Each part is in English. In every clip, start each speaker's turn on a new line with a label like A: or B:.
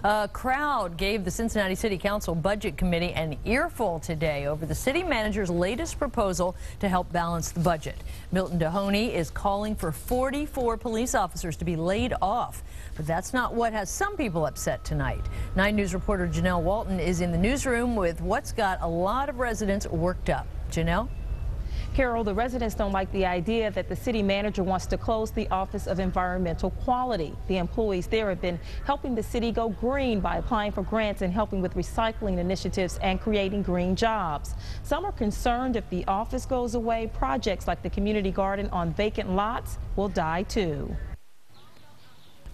A: A crowd gave the Cincinnati City Council Budget Committee an earful today over the city manager's latest proposal to help balance the budget. Milton Dehoney is calling for 44 police officers to be laid off. But that's not what has some people upset tonight. 9 News reporter Janelle Walton is in the newsroom with what's got a lot of residents worked up. Janelle?
B: Carol, the residents don't like the idea that the city manager wants to close the Office of Environmental Quality. The employees there have been helping the city go green by applying for grants and helping with recycling initiatives and creating green jobs. Some are concerned if the office goes away, projects like the community garden on vacant lots will die too.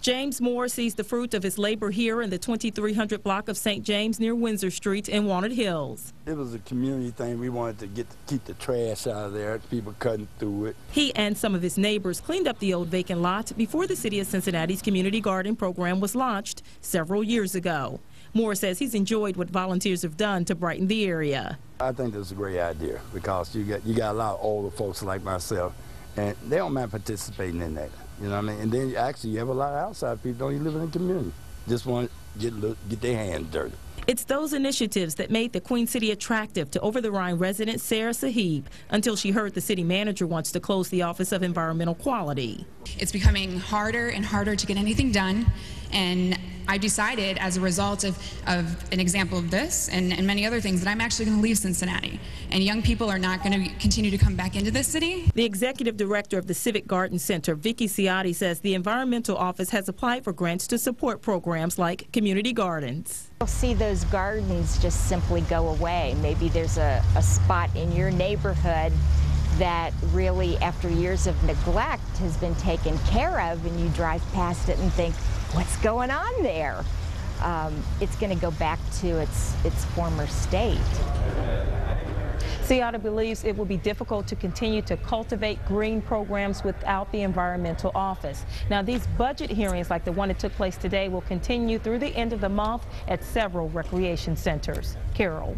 B: James Moore sees the fruit of his labor here in the 2300 block of St. James near Windsor Street in Walnut Hills.
C: It was a community thing. We wanted to keep the trash out of there, people cutting through it.
B: He and some of his neighbors cleaned up the old vacant lot before the City of Cincinnati's community garden program was launched several years ago. Moore says he's enjoyed what volunteers have done to brighten the area.
C: I think this is a great idea because you got a lot of older folks like myself, and they don't mind participating in that. You know what I mean? And then actually you have a lot of outside people don't even live in the community. Just want to get their hands dirty.
B: It's those initiatives that made the Queen City attractive to over-the-Rhine resident Sarah Sahib until she heard the city manager wants to close the Office of Environmental Quality.
D: It's becoming harder and harder to get anything done, and I decided as a result of an example of this and many other things that I'm actually going to leave Cincinnati, and young people are not going to continue to come back into this city.
B: The executive director of the Civic Garden Center, Vicki Ciotti, says the Environmental Office has applied for grants to support programs like community gardens.
E: You'll see those gardens just simply go away. Maybe there's a spot in your neighborhood that really, after years of neglect, has been taken care of, and you drive past it and think, what's going on there? It's going to go back to its former state.
B: Ciotti believes it will be difficult to continue to cultivate green programs without the Environmental Office. Now, these budget hearings, like the one that took place today, will continue through the end of the month at several recreation centers. Carol.